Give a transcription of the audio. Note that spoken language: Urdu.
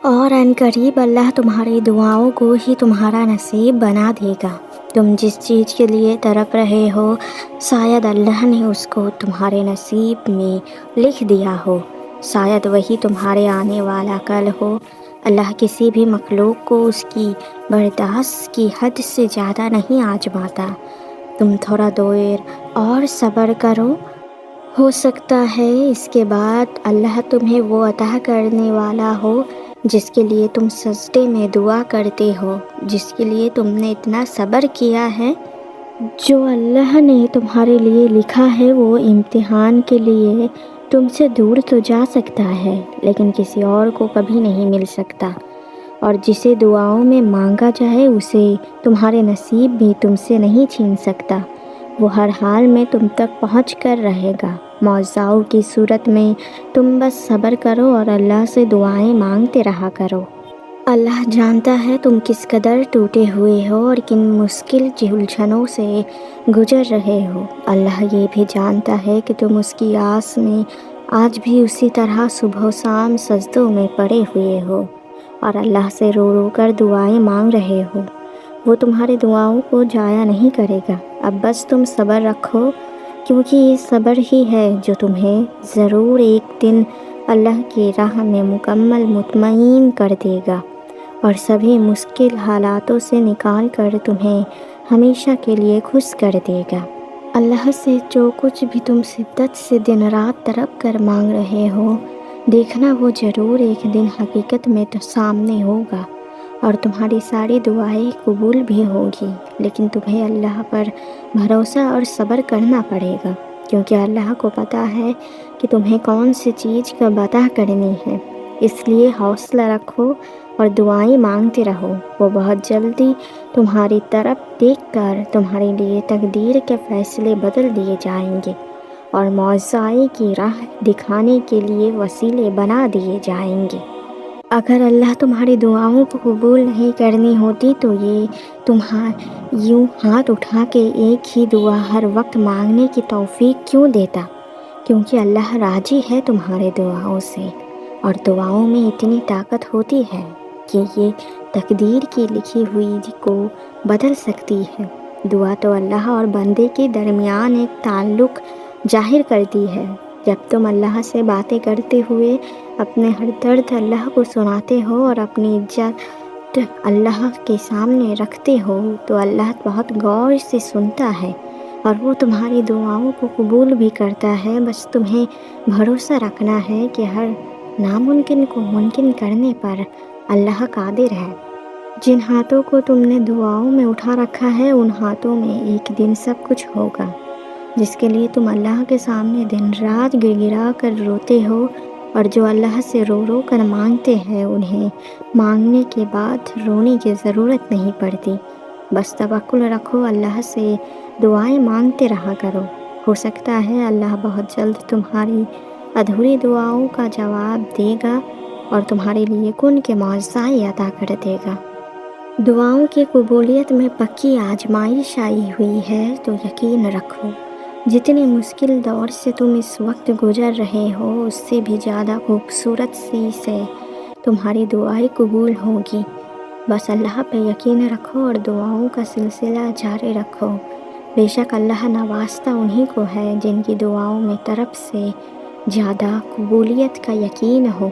اور عنقریب اللہ تمہاری دعاؤں کو ہی تمہارا نصیب بنا دے گا۔ تم جس چیز کے لیے تڑپ رہے ہو شاید اللہ نے اس کو تمہارے نصیب میں لکھ دیا ہو، شاید وہی تمہارے آنے والا کل ہو۔ اللہ کسی بھی مخلوق کو اس کی برداشت کی حد سے زیادہ نہیں آزماتا۔ تم تھوڑا دیر اور صبر کرو، ہو سکتا ہے اس کے بعد اللہ تمہیں وہ عطا کرنے والا ہو جس کے لیے تم سجدے میں دعا کرتے ہو، جس کے لیے تم نے اتنا صبر کیا ہے۔ جو اللہ نے تمہارے لیے لکھا ہے وہ امتحان کے لیے تم سے دور تو جا سکتا ہے لیکن کسی اور کو کبھی نہیں مل سکتا، اور جسے دعاؤں میں مانگا جائے اسے تمہارے نصیب بھی تم سے نہیں چھین سکتا۔ وہ ہر حال میں تم تک پہنچ کر رہے گا۔ معجزوں کی صورت میں تم بس صبر کرو اور اللہ سے دعائیں مانگتے رہا کرو۔ اللہ جانتا ہے تم کس قدر ٹوٹے ہوئے ہو اور کن مشکل الجھنوں سے گزر رہے ہو۔ اللہ یہ بھی جانتا ہے کہ تم اس کی آس میں آج بھی اسی طرح صبح و شام سجدوں میں پڑے ہوئے ہو اور اللہ سے رو رو کر دعائیں مانگ رہے ہو۔ وہ تمہاری دعاؤں کو ضائع نہیں کرے گا۔ اب بس تم صبر رکھو، کیونکہ یہ صبر ہی ہے جو تمہیں ضرور ایک دن اللہ کی راہ میں مکمل مطمئن کر دے گا اور سبھی مشکل حالاتوں سے نکال کر تمہیں ہمیشہ کے لیے خوش کر دے گا۔ اللہ سے جو کچھ بھی تم شدت سے دن رات تڑپ کر مانگ رہے ہو، دیکھنا وہ ضرور ایک دن حقیقت میں سامنے ہوگا اور تمہاری ساری دعائیں قبول بھی ہوگی۔ لیکن تمہیں اللہ پر بھروسہ اور صبر کرنا پڑے گا، کیونکہ اللہ کو پتہ ہے کہ تمہیں کون سی چیز کب عطا کرنی ہے۔ اس لیے حوصلہ رکھو اور دعائیں مانگتے رہو۔ وہ بہت جلدی تمہاری طرف دیکھ کر تمہارے لیے تقدیر کے فیصلے بدل دیے جائیں گے اور معجزے کی راہ دکھانے کے لیے وسیلے بنا دیے جائیں گے۔ اگر اللہ تمہاری دعاؤں کو قبول نہیں کرنی ہوتی تو یہ تمہیں یوں ہاتھ اٹھا کے ایک ہی دعا ہر وقت مانگنے کی توفیق کیوں دیتا؟ کیونکہ اللہ راضی ہے تمہارے دعاؤں سے، اور دعاؤں میں اتنی طاقت ہوتی ہے کہ یہ تقدیر کی لکھی ہوئی کو بدل سکتی ہے۔ دعا تو اللہ اور بندے کے درمیان ایک تعلق ظاہر کرتی ہے۔ جب تم اللہ سے باتیں کرتے ہوئے اپنے ہر درد اللہ کو سناتے ہو اور اپنی عزت اللہ کے سامنے رکھتے ہو تو اللہ بہت غور سے سنتا ہے اور وہ تمہاری دعاؤں کو قبول بھی کرتا ہے۔ بس تمہیں بھروسہ رکھنا ہے کہ ہر ناممکن کو ممکن کرنے پر اللہ قادر ہے۔ جن ہاتھوں کو تم نے دعاؤں میں اٹھا رکھا ہے ان ہاتھوں میں ایک دن سب کچھ ہوگا، جس کے لیے تم اللہ کے سامنے دن رات گر گرا کر روتے ہو، اور جو اللہ سے رو رو کر مانگتے ہیں انہیں مانگنے کے بعد رونے کی ضرورت نہیں پڑتی۔ بس توکل رکھو، اللہ سے دعائیں مانگتے رہا کرو۔ ہو سکتا ہے اللہ بہت جلد تمہاری ادھوری دعاؤں کا جواب دے گا اور تمہارے لیے کن کے معجزے عطا کر دے گا۔ دعاؤں کی قبولیت میں پکی آزمائش آئی ہوئی ہے تو یقین رکھو جتنی مشکل دور سے تم اس وقت گزر رہے ہو اس سے بھی زیادہ خوبصورت سی سے تمہاری دعائیں قبول ہوگی۔ بس اللہ پہ یقین رکھو اور دعاؤں کا سلسلہ جاری رکھو۔ بے شک اللہ نوازتا انہی کو ہے جن کی دعاؤں میں طرف سے زیادہ قبولیت کا یقین ہو۔